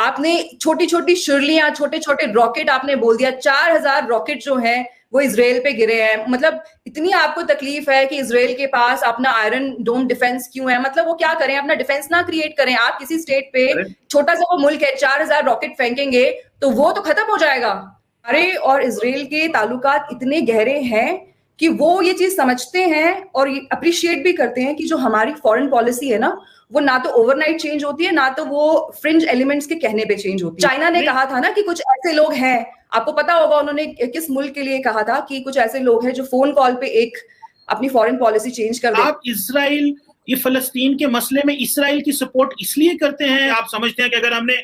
आपने छोटी छोटी शुरलियां, छोटे छोटे रॉकेट आपने बोल दिया, 4000 रॉकेट जो है वो इजराइल पे गिरे हैं। मतलब इतनी आपको तकलीफ है कि इजराइल के पास अपना आयरन डोम डिफेंस क्यों है? मतलब वो क्या करें, अपना डिफेंस ना क्रिएट करें? आप किसी स्टेट पे, छोटा सा वो मुल्क है, 4000 रॉकेट फेंकेंगे तो वो तो खत्म हो जाएगा। अरे और इजराइल के ताल्लुकात इतने गहरे हैं कि वो ये चीज समझते हैं और अप्रिशिएट भी करते हैं कि जो हमारी फॉरेन पॉलिसी है ना, वो ना तो ओवरनाइट चेंज होती है, ना तो वो फ्रिंज एलिमेंट्स के कहने पे चेंज होती है। चाइना ने कहा था ना कि कुछ ऐसे लोग हैं, आपको पता होगा उन्होंने किस मुल्क के लिए कहा था कि कुछ ऐसे लोग हैं जो फोन कॉल पे एक अपनी फॉरेन पॉलिसी चेंज कर दे। आप इजराइल, ये फलस्तीन के मसले में इजराइल की सपोर्ट इसलिए करते हैं, आप समझते हैं कि अगर हमने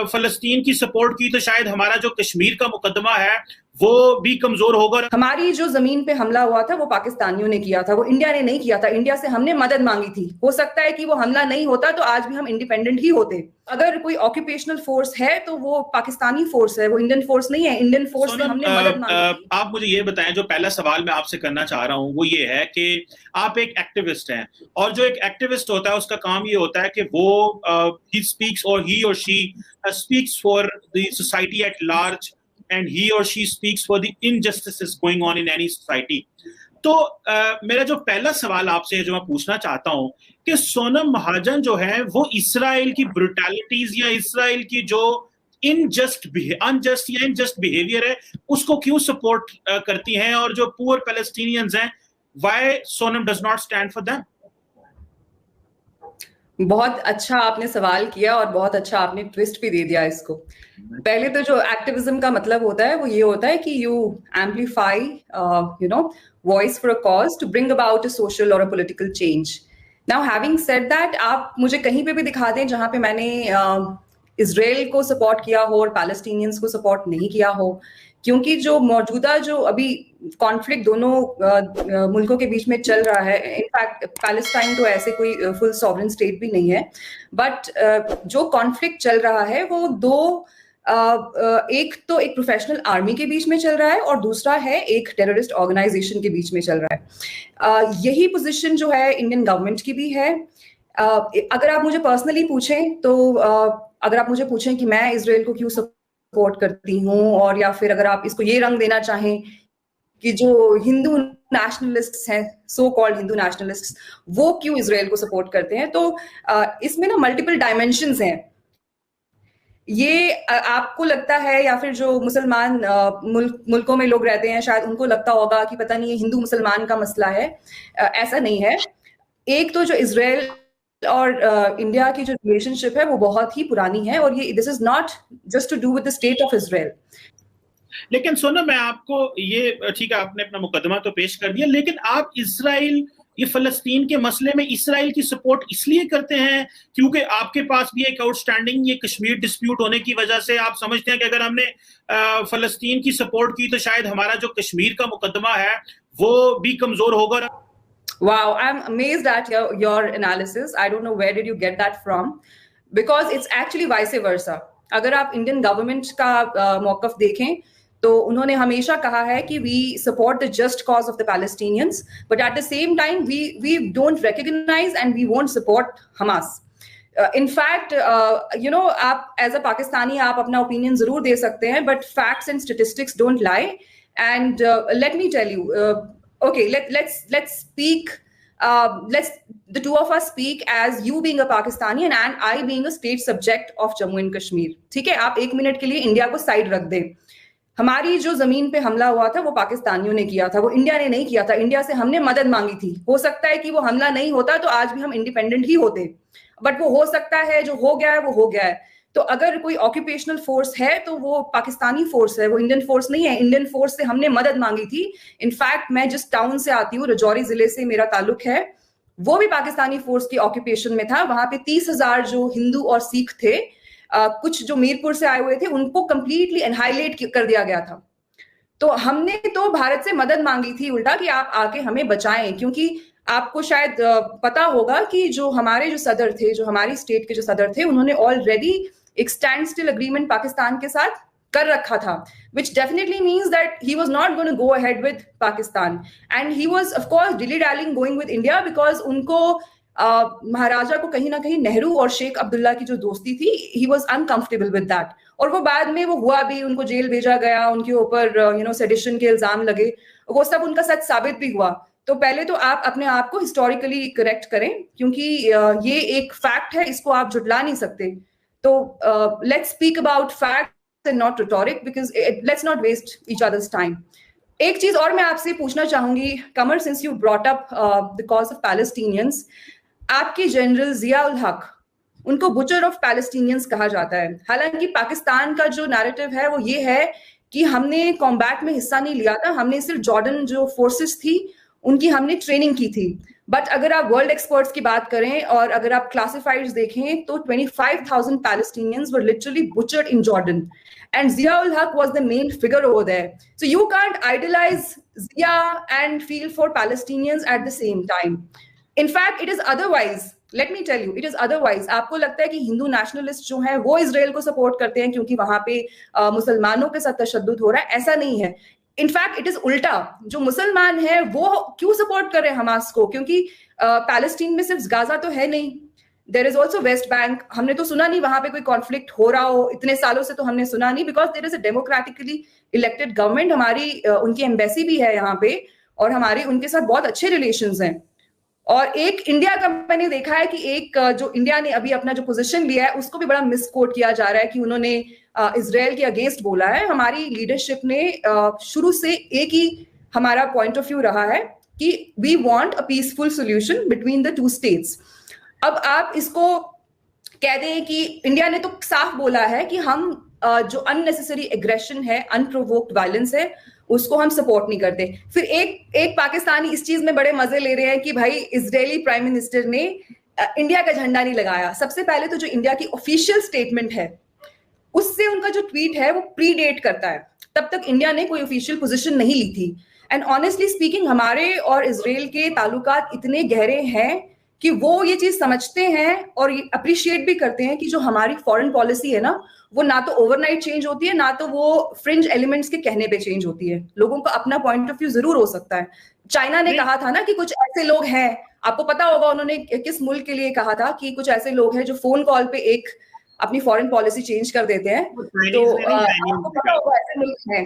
फलस्तीन की सपोर्ट की तो शायद हमारा जो कश्मीर का मुकदमा है वो भी कमजोर होगा? हमारी जो जमीन पे हमला हुआ था वो पाकिस्तानियों ने किया था, वो इंडिया ने नहीं किया था। इंडिया से हमने मदद मांगी थी। हो सकता है कि वो हमला नहीं होता तो आज भी हम इंडिपेंडेंट ही होते। अगर कोई ऑक्यूपेशनल फोर्स है तो वो पाकिस्तानी फोर्स है, वो इंडियन फोर्स नहीं है। इंडियन फोर्स से हमने मदद मांगी थी। आप मुझे ये बताएं, जो पहला सवाल मैं आपसे करना चाह रहा हूं वो ये है कि आप एक एक्टिविस्ट हैं, और जो एक एक्टिविस्ट होता है उसका काम ये होता है कि वो ही स्पीक्स और ही और she speaks for the society at large, and he or she speaks for the injustices going on in any society. तो मेरा जो पहला सवाल आपसे जो मैं पूछना चाहता हूं कि सोनम महाजन जो है वो इसराइल की ब्रुटैलिटीज या इसराइल की जो अनजस्ट या इनजस्ट बिहेवियर है उसको क्यों सपोर्ट करती हैं, और जो पुअर पैलेस्टीनियंस हैं, why Sonam does not stand for them? बहुत अच्छा आपने सवाल किया और बहुत अच्छा आपने ट्विस्ट भी दे दिया इसको। पहले तो जो एक्टिविज्म का मतलब होता है वो ये होता है कि you amplify voice for a cause to bring about a social or a political change. Now having said that, आप मुझे कहीं पे भी दिखा दें जहां पे मैंने इजराइल को सपोर्ट किया हो और पैलेस्टीनियंस को सपोर्ट नहीं किया हो, क्योंकि जो मौजूदा जो अभी कॉन्फ्लिक्ट दोनों मुल्कों के बीच में चल रहा है, इनफैक्ट पैलेस्टाइन तो ऐसे कोई फुल सॉवरेन स्टेट भी नहीं है, बट जो कॉन्फ्लिक्ट चल रहा है वो दो एक तो एक प्रोफेशनल आर्मी के बीच में चल रहा है और दूसरा है एक टेररिस्ट ऑर्गेनाइजेशन के बीच में चल रहा है। यही पोजीशन जो है इंडियन गवर्नमेंट की भी है। अगर आप मुझे पर्सनली पूछें तो अगर आप मुझे पूछें कि मैं इजराइल को क्यों सपोर्ट करती हूँ, और या फिर अगर आप इसको ये रंग देना चाहें कि जो हिंदू नेशनलिस्ट्स हैं, सो कॉल्ड हिंदू नेशनलिस्ट्स, वो क्यों इजराइल को सपोर्ट करते हैं, तो इसमें ना मल्टीपल डायमेंशंस हैं। ये आपको लगता है या फिर जो मुसलमान मुल्कों में लोग रहते हैं शायद उनको लगता होगा कि पता नहीं ये हिंदू मुसलमान का मसला है। ऐसा नहीं है। एक तो जो इजराइल और इंडिया की जो रिलेशनशिप है वो बहुत ही पुरानी है, और ये this is not just to do with the state of Israel. लेकिन सोनम, मैं आपको ये, ठीक है आपने अपना मुकदमा तो पेश कर दिया, लेकिन आप इजराइल, ये फलस्तीन के मसले में इजराइल की सपोर्ट इसलिए करते हैं क्योंकि आपके पास भी एक आउटस्टैंडिंग ये कश्मीर डिस्प्यूट होने की वजह से आप समझते हैं कि अगर हमने फलस्तीन की सपोर्ट की तो शायद हमारा जो कश्मीर का मुकदमा है वो भी कमजोर होगा? Wow, I'm amazed at your analysis. I don't know where did you get that from, because it's actually vice versa. अगर आप इंडियन गवर्नमेंट का मौकफ देखें तो उन्होंने हमेशा कहा है कि we support the just cause of the Palestinians, but at the same time we don't recognise and we won't support Hamas. In fact आप एज अ पाकिस्तानी आप अपना ओपिनियन जरूर दे सकते हैं, but facts and statistics don't lie. And let me tell you, okay, let's speak, let's the two of us speak as you being a Pakistani and I being a state subject of Jammu and Kashmir. ठीक है, आप एक minute के लिए India को side रख दें। हमारी जो जमीन पे हमला हुआ था वो पाकिस्तानियों ने किया था, वो इंडिया ने नहीं किया था। इंडिया से हमने मदद मांगी थी। हो सकता है कि वो हमला नहीं होता तो आज भी हम इंडिपेंडेंट ही होते, बट वो हो सकता है जो हो गया है वो हो गया है। तो अगर कोई ऑक्यूपेशनल फोर्स है तो वो पाकिस्तानी फोर्स है, वो इंडियन फोर्स नहीं है। इंडियन फोर्स से हमने मदद मांगी थी। इनफैक्ट मैं जिस टाउन से आती हूँ, राजौरी जिले से मेरा ताल्लुक है, वो भी पाकिस्तानी फोर्स की ऑक्यूपेशन में था। वहां पे 30,000 जो हिंदू और सिख थे, कुछ जो मीरपुर से आए हुए थे, उनको कंप्लीटली एनहाइलेट कर दिया गया था। तो हमने तो भारत से मदद मांगी थी उल्टा कि आप आके हमें बचाएं, क्योंकि आपको शायद पता होगा कि जो हमारे जो सदर थे, जो हमारी स्टेट के जो सदर थे, उन्होंने ऑलरेडी एक स्टैंड स्टिल अग्रीमेंट पाकिस्तान के साथ कर रखा था, which definitely means that he was not going to go ahead with Pakistan, and he was of course dilly-dallying going with India because उनको महाराजा को कहीं ना कहीं नेहरू और शेख अब्दुल्ला की जो दोस्ती थी, he was uncomfortable with that, और वो बाद में वो हुआ भी, उनको जेल भेजा गया, उनके ऊपर सेडिशन के इल्जाम लगे, वो सब उनका सच साबित भी हुआ। तो पहले तो आप अपने आप को हिस्टोरिकली करेक्ट करें, क्योंकि ये एक फैक्ट है, इसको आप झुटला नहीं सकते। तो let's speak about facts and not rhetoric, because let's not waste each others time. एक चीज और मैं आपसे पूछना चाहूंगी Qamar, since you brought up the cause of Palestinians, आपके जनरल जिया उल हक, उनको बुचर ऑफ पैलेस्टीनियंस कहा जाता है। हालांकि पाकिस्तान का जो नैरेटिव है वो ये है कि हमने कॉम्बैट में हिस्सा नहीं लिया था, हमने सिर्फ जॉर्डन जो फोर्सेस थी उनकी हमने ट्रेनिंग की थी। बट अगर आप वर्ल्ड एक्सपर्ट्स की बात करें और अगर आप क्लासिफाइड्स देखें तो 25,000 Palestinians were literally butchered in Jordan, and Zia ul Haq was the main figure over there. So you can't idolize Zia and feel for Palestinians at the same time. In fact, it is otherwise. Let me tell you, it is otherwise. आपको लगता है कि Hindu nationalist जो हैं वो Israel को support करते हैं क्योंकि वहां पे मुसलमानों के साथ तशद्दुद हो रहा है, ऐसा नहीं है। इनफैक्ट इट इज उल्टा, जो मुसलमान है वो क्यों सपोर्ट कर रहे हैं हमास को, क्योंकि पैलेस्टीन में सिर्फ गाजा तो है नहीं, there is also West Bank. हमने तो सुना नहीं वहां पे कोई कॉन्फ्लिक्ट हो रहा हो, इतने सालों से तो हमने सुना नहीं, because there is a democratically elected government, हमारी उनकी एम्बेसी भी है यहाँ पे और हमारे उनके साथ बहुत अच्छे रिलेशंस हैं। और एक इंडिया का मैंने देखा है कि एक जो इंडिया ने अभी अपना जो पोजीशन लिया है उसको भी बड़ा मिसकोट किया जा रहा है कि उन्होंने इजराइल के अगेंस्ट बोला है। हमारी लीडरशिप ने शुरू से एक ही हमारा पॉइंट ऑफ व्यू रहा है कि we want a peaceful solution between the two states. अब आप इसको कह दें कि इंडिया ने तो साफ बोला है कि हम जो अननेसेसरी एग्रेशन है, अनप्रोवोक्ड वायलेंस है, उसको हम सपोर्ट नहीं करते। फिर एक पाकिस्तानी इस चीज में बड़े मजे ले रहे हैं कि भाई इजरायली प्राइम मिनिस्टर ने इंडिया का झंडा नहीं लगाया। सबसे पहले तो जो इंडिया की ऑफिशियल स्टेटमेंट है उससे उनका जो ट्वीट है वो प्रीडेट करता है, तब तक इंडिया ने कोई ऑफिशियल पोजीशन नहीं ली थी। एंड ऑनेस्टली स्पीकिंग हमारे और इजराइल के ताल्लुकात इतने गहरे हैं कि वो ये चीज समझते हैं और ये अप्रिशिएट भी करते हैं कि जो हमारी फॉरेन पॉलिसी है ना, वो ना तो ओवरनाइट चेंज होती है, ना तो वो फ्रिंज एलिमेंट्स के कहने पे चेंज होती है। लोगों का अपना पॉइंट ऑफ व्यू जरूर हो सकता है। चाइना ने कहा था ना कि कुछ ऐसे लोग हैं, आपको पता होगा उन्होंने किस मुल्क के लिए कहा था कि कुछ ऐसे लोग हैं जो फोन कॉल पे एक अपनी फॉरेन पॉलिसी चेंज कर देते हैं। तो आपको पता होगा ऐसे मुल्क हैं।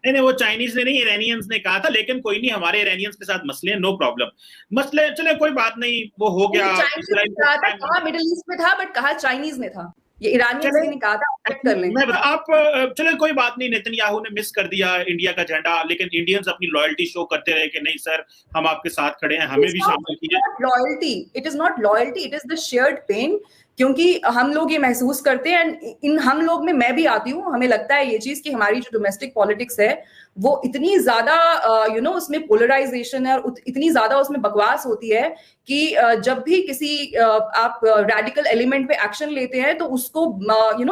नहीं, वो चाइनीज ने नहीं, इरानियंस ने कहा था, लेकिन कोई नहीं, हमारे इरानियंस के साथ मसले हैं, नो प्रॉब्लम, मसले चले, कोई बात नहीं, वो हो गया। कहा मिडिल ईस्ट में था, बट कहा चाइनीज में था, ये ईरानियंस ने कहा था। कर लें आप चले, कोई बात नहीं, नेतन्याहू ने मिस कर दिया इंडिया का झंडा, लेकिन इंडियंस अपनी लॉयल्टी शो करते रहे कि नहीं सर हम आपके साथ खड़े हैं, हमें भी शामिल कीजिए। Loyalty, it is not loyalty, it is the shared pain, क्योंकि हम लोग ये महसूस करते हैं, इन हम लोग में मैं भी आती हूँ, हमें लगता है ये चीज कि हमारी जो डोमेस्टिक पॉलिटिक्स है वो इतनी ज्यादा उसमें पोलराइजेशन है और इतनी ज्यादा उसमें बकवास होती है कि जब भी किसी आप रेडिकल एलिमेंट पे एक्शन लेते हैं तो उसको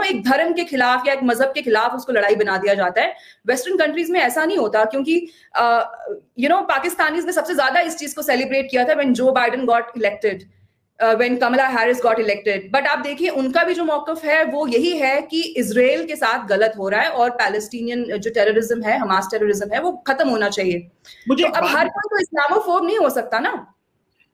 एक धर्म के खिलाफ या एक मजहब के खिलाफ उसको लड़ाई बना दिया जाता है। वेस्टर्न कंट्रीज में ऐसा नहीं होता, क्योंकि पाकिस्तानीज ने सबसे ज्यादा इस चीज को सेलिब्रेट किया था when Joe Biden got elected, when Kamala Harris got elected। But आप देखिए उनका भी जो मौकफ है वो यही है कि इजराइल के साथ गलत हो रहा है और पैलेस्टीनियन जो टेररिज्म है, हमास टेररिज्म है, वो खत्म होना चाहिए। मुझे तो अब हर कोई तो इस्लामोफोब नहीं हो सकता ना।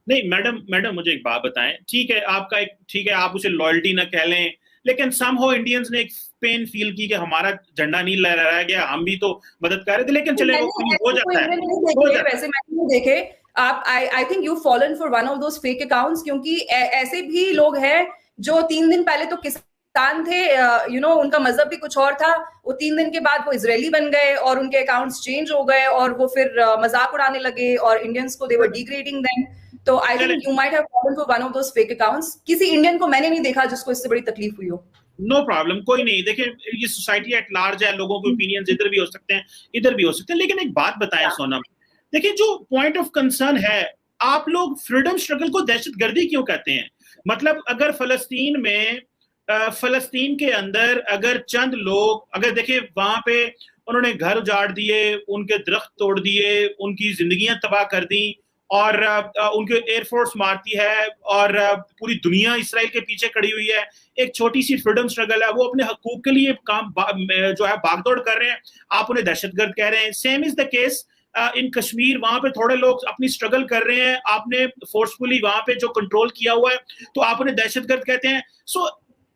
नहीं मैडम मुझे एक बात बताएं, ठीक है आपका ठीक है, आप उसे लॉयल्टी ना कह लें, लेकिन समहाउ इंडियंस ने एक पेन फील की कि हमारा झंडा नहीं लहराया गया, हम भी तो मदद कर रहे थे, लेकिन चले हो जाता है। वैसे मैंने नहीं देखे आप, I think you fallen for one of those fake accounts, क्योंकि ऐसे भी लोग हैं जो 3 दिन पहले तो किसान थे, उनका मजहब भी कुछ और था, वो 3 दिन के बाद वो इजरायली बन गए और उनके अकाउंट्स चेंज हो गए और वो फिर मजाक उड़ाने लगे और इंडियंस को दे वर डिग्रेडिंग देम। तो I think you might have fallen for one of those fake accounts. किसी इंडियन को मैंने नहीं देखा जिसको इससे बड़ी तकलीफ हुई हो। नो प्रॉब्लम, कोई नहीं, देखिए ये सोसाइटी एट लार्ज है, लोगों के ओपिनियंस इधर भी हो सकते हैं इधर भी हो सकते हैं, लेकिन एक बात बताएं सोनम, देखिए जो पॉइंट ऑफ कंसर्न है, आप लोग फ्रीडम स्ट्रगल को दहशतगर्दी क्यों कहते हैं? मतलब अगर फलस्तीन के अंदर अगर चंद लोग, अगर देखिए वहां पे उन्होंने घर उजाड़ दिए, उनके दरख्त तोड़ दिए, उनकी जिंदगियां तबाह कर दी और उनके एयरफोर्स मारती है और पूरी दुनिया इसराइल के पीछे खड़ी हुई है, एक छोटी सी फ्रीडम स्ट्रगल है, वो अपने हकूक के लिए काम जो है भागदौड़ कर रहे हैं, आप उन्हें दहशतगर्द कह रहे हैं। Same is the case in Kashmir वहां पे थोड़े लोग अपनी स्ट्रगल कर रहे हैं, आपने फोर्सफुली वहां पे जो कंट्रोल किया हुआ है तो आप उन्हें दहशतगर्द कहते हैं. So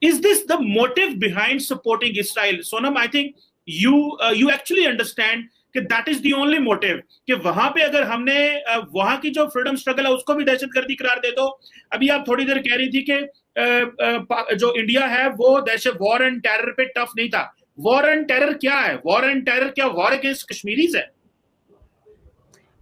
is this the motive behind supporting Israel? Sonam, I think you actually understand कि that is the only motive, कि वहां पे अगर हमने वहां की जो फ्रीडम स्ट्रगल है उसको भी दहशतगर्दी करार दे दो. अभी आप थोड़ी देर कह रही थी कि जो इंडिया है वो दहशत वॉर एंड टेरर पे टफ नहीं था. वॉर एंड टेरर क्या है? वॉर एंड टेरर क्या वॉर अगेंस्ट कश्मीरीज है?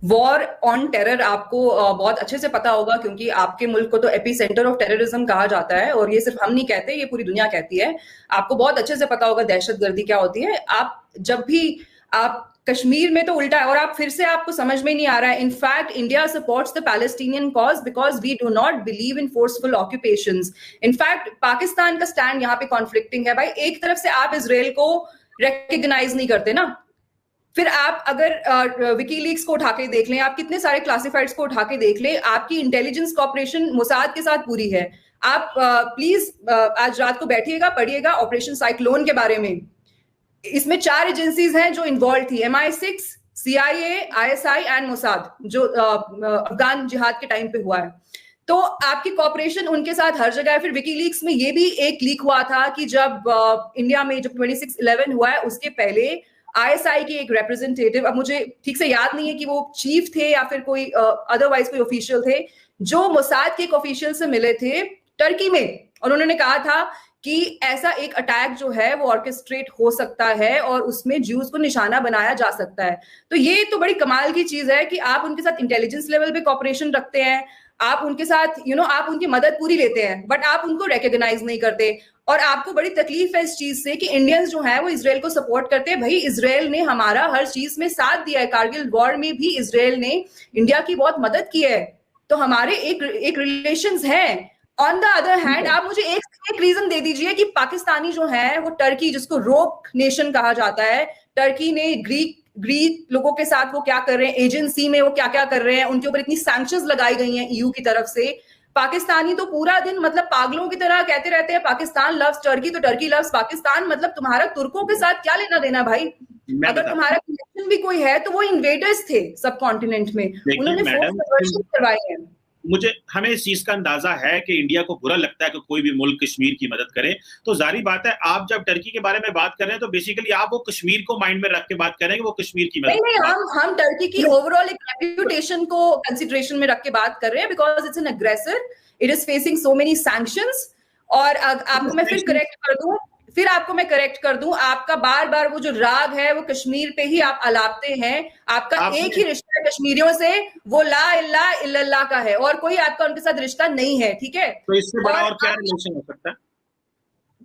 वॉर ऑन टेरर आपको बहुत अच्छे से पता होगा, क्योंकि आपके मुल्क को तो एपी सेंटर ऑफ टेररिज्म कहा जाता है, और ये सिर्फ हम नहीं कहते, ये पूरी दुनिया कहती है. आपको बहुत अच्छे से पता होगा दहशतगर्दी क्या होती है. आप जब भी आप कश्मीर में तो उल्टा है, और आप फिर से आपको समझ में नहीं आ रहा है. In fact India supports the Palestinian cause because we do not believe in forceful occupations. In fact Pakistan का स्टैंड यहाँ पे कॉन्फ्लिक्टिंग है. भाई एक तरफ से आप इजराइल को रिकग्नाइज नहीं करते ना, फिर आप अगर विकीलीक्स को उठा के देख लें, आप कितने सारे क्लासिफाइड्स को उठा के देख लें, आपकी इंटेलिजेंस कॉपरेशन मोसाद के साथ पूरी है. आप प्लीज आज रात को बैठिएगा, पढ़िएगा ऑपरेशन साइक्लोन के बारे में. इसमें 4 एजेंसीज हैं जो इन्वॉल्व थी, MI6, CIA, ISI and Mossad, जो अफगान जिहाद के टाइम पे हुआ है. तो आपकी कॉपरेशन उनके साथ हर जगह है. फिर विकीलीक्स में ये भी एक लीक हुआ था कि जब इंडिया में जब 26/11 हुआ है उसके पहले ISI के एक रिप्रेजेंटेटिव, अब मुझे ठीक से याद नहीं है कि वो चीफ थे या फिर कोई अदरवाइज कोई ऑफिशियल थे, जो मोसाद के एक ऑफिशियल से मिले थे टर्की में, और उन्होंने कहा था कि ऐसा एक अटैक जो है वो ऑर्केस्ट्रेट हो सकता है और उसमें ज्यूज को निशाना बनाया जा सकता है. तो ये तो बड़ी कमाल की चीज है कि आप उनके साथ इंटेलिजेंस लेवल पे कॉपरेशन रखते हैं, आप उनके साथ आप उनकी मदद पूरी लेते हैं, बट आप उनको रिकॉग्नाइज नहीं करते. और आपको बड़ी तकलीफ है इस चीज से कि इंडियंस जो है वो इजराइल को सपोर्ट करते हैं. भाई इजराइल ने हमारा हर चीज में साथ दिया है. कारगिल वॉर में भी इजराइल ने इंडिया की बहुत मदद की है, तो हमारे एक रिलेशंस हैं. ऑन द अदर हैंड आप मुझे एक रीजन दे दीजिए कि पाकिस्तानी जो है वो टर्की, जिसको रोक नेशन कहा जाता है, टर्की ने ग्रीक लोगों के साथ वो क्या कर रहे हैं, एजेंसी में वो क्या क्या कर रहे हैं, उनके ऊपर इतनी सैंक्शंस लगाई गई हैं EU की तरफ से. पाकिस्तानी तो पूरा दिन मतलब पागलों की तरह कहते रहते हैं पाकिस्तान लव्स टर्की, तो टर्की लव्स पाकिस्तान. मतलब तुम्हारा तुर्कों के साथ क्या लेना देना भाई? अगर तुम्हारा कनेक्शन भी कोई है तो वो इन्वेडर्स थे सब कॉन्टिनेंट में, उन्होंने फोर्स करवाए हैं. हमें इस चीज का अंदाजा है कि इंडिया को बुरा लगता है कि कोई भी मुल्क कश्मीर की मदद करे. तो जारी बात है, आप जब टर्की के बारे में बात कर रहे हैं तो बेसिकली आप वो कश्मीर को माइंड में रख के बात कर रहे हैं कि वो कश्मीर की मदद. नहीं, हम टर्की की ओवरऑल एक रेप्यूटेशन को कंसिडरेशन में रख के बात कर रहे हैं, बिकॉज इट्स एन अग्रेसर, it is facing so many sanctions. और आपको मैं फिर करेक्ट कर दूं, आपका बार बार वो जो राग है वो कश्मीर पे ही आप अलापते हैं. आपका एक ही रिश्ता है कश्मीरियों से, वो ला इल्ला इल्लल्लाह का है, और कोई आपका उनके साथ रिश्ता नहीं है. ठीक है, तो इससे बड़ा और क्या रिलेशन हो सकता है?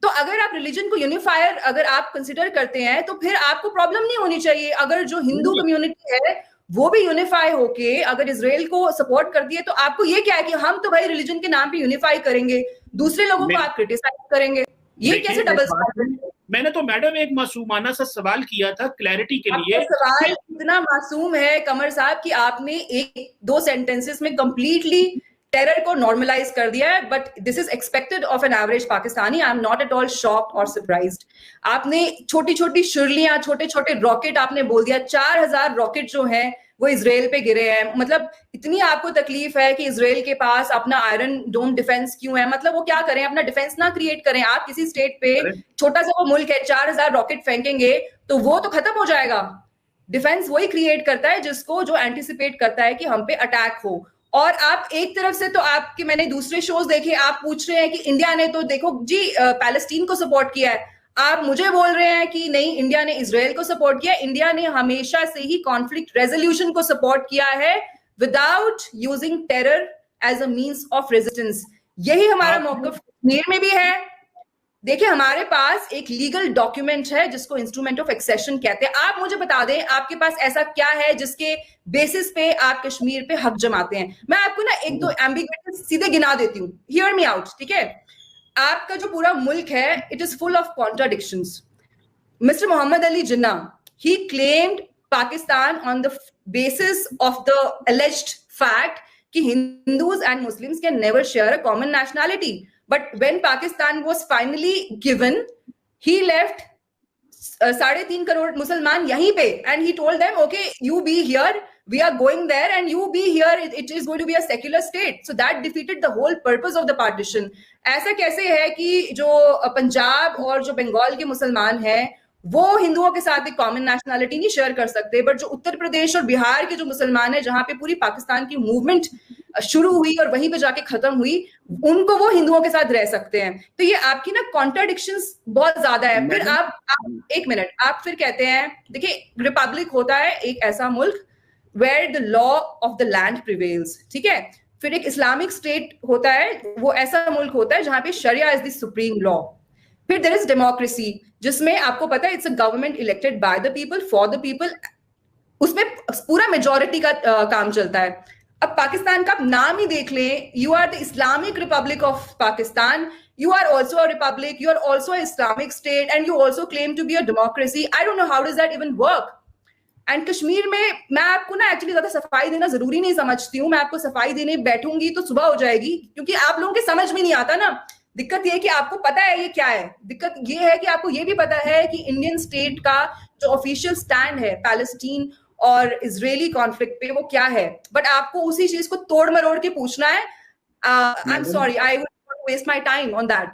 तो अगर आप रिलीजन को यूनिफायर अगर आप कंसिडर करते हैं तो फिर आपको प्रॉब्लम नहीं होनी चाहिए. अगर जो हिंदू कम्युनिटी है वो भी यूनिफाई होके अगर इजराइल को सपोर्ट करती है, तो आपको ये क्या है कि हम तो भाई रिलीजन के नाम पे यूनिफाई करेंगे, दूसरे लोगों को आप क्रिटिसाइज करेंगे? ये कैसे डबल स्टैंडर्ड? मैंने तो मैडम एक मासूमाना सा सवाल किया था क्लैरिटी के लिए. सवाल इतना मासूम है कमर साहब कि आपने 1-2 सेंटेंसेस में कंप्लीटली टेरर को नॉर्मलाइज कर दिया है. But this is expected of an average Pakistani. I am not at all shocked और सरप्राइज्ड. आपने छोटी छोटी शुरलियां, छोटे छोटे रॉकेट आपने बोल दिया. 4000 रॉकेट जो है वो इजराइल पे गिरे हैं. मतलब इतनी आपको तकलीफ है कि इजराइल के पास अपना आयरन डोम डिफेंस क्यों है? मतलब वो क्या करें, अपना डिफेंस ना क्रिएट करें? आप किसी स्टेट पे छोटा सा वो मुल्क है, 4000 रॉकेट फेंकेंगे तो वो तो खत्म हो जाएगा. डिफेंस वही क्रिएट करता है जिसको जो एंटिसिपेट करता है कि हम पे अटैक हो. और आप एक तरफ से तो आपके, मैंने दूसरे शोज देखे, आप पूछ रहे हैं कि इंडिया ने तो देखो जी पैलेस्टीन को सपोर्ट किया है. आप मुझे बोल रहे हैं कि नहीं, इंडिया ने इजराइल को सपोर्ट किया. इंडिया ने हमेशा से ही कॉन्फ्लिक्ट रेजोल्यूशन को सपोर्ट किया है without using terror as a means of resistance. यही हमारा मौक़िफ़ कश्मीर में भी है. देखिए हमारे पास एक लीगल डॉक्यूमेंट है जिसको इंस्ट्रूमेंट ऑफ एक्सेशन कहते हैं. आप मुझे बता दें आपके पास ऐसा क्या है जिसके बेसिस पे आप कश्मीर पे हक जमाते हैं. मैं आपको ना 1-2 एम्बिग्यूइटी सीधे गिना देती हूँ. Hear me out. ठीक है, आपका जो पूरा मुल्क है it is full of contradictions. Mister Mohammad Ali Jinnah, he claimed Pakistan on the basis of the alleged fact कि Hindus and Muslims can never share a common nationality. But when Pakistan was finally given, he left 3.5 crore मुसलमान यहीं पे, and he told them okay you be here, we are going there and you be here, it is going to be a secular state. So that defeated the whole purpose of the partition. ऐसा कैसे है कि जो पंजाब और जो बंगाल के मुसलमान हैं वो हिंदुओं के साथ एक कॉमन नेशनैलिटी नहीं शेयर कर सकते, बट जो उत्तर प्रदेश और बिहार के जो मुसलमान हैं जहां पे पूरी पाकिस्तान की मूवमेंट शुरू हुई और वहीं पे जाके खत्म हुई, उनको वो हिंदुओं के साथ रह सकते हैं. तो ये आपकी ना कॉन्ट्राडिक्शंस बहुत ज्यादा है. फिर आप एक मिनट, आप फिर कहते हैं देखिए रिपब्लिक होता है एक ऐसा मुल्क where the law of the land prevails, ठीक है. फिर एक इस्लामिक स्टेट होता है, वो ऐसा मुल्क होता है जहां पे शरिया इज द सुप्रीम लॉ. फिर देयर इज डेमोक्रेसी, जिसमें आपको पता है it's a government elected by the people for the people, उसमें पूरा मेजोरिटी का काम चलता है. अब पाकिस्तान का नाम ही देख लें, you are the Islamic Republic of Pakistan, you are also a republic, you are also an Islamic state, and you also claim to be a democracy. I don't know how does that even work. And Kashmir में मैं आपको ना actually ज्यादा सफाई देना जरूरी नहीं समझती हूँ. मैं आपको सफाई देने बैठूंगी तो सुबह हो जाएगी, क्योंकि आप लोगों के समझ में नहीं आता ना. दिक्कत ये है कि आपको पता है ये क्या है, दिक्कत ये है कि आपको ये भी पता है कि इंडियन स्टेट का जो ऑफिशियल स्टैंड है पैलेस्टीन और इजरायली कॉन्फ्लिक्ट पे वो क्या है, बट आपको उसी चीज को तोड़ मरोड़ के पूछना है. I am sorry, I would waste my time on that.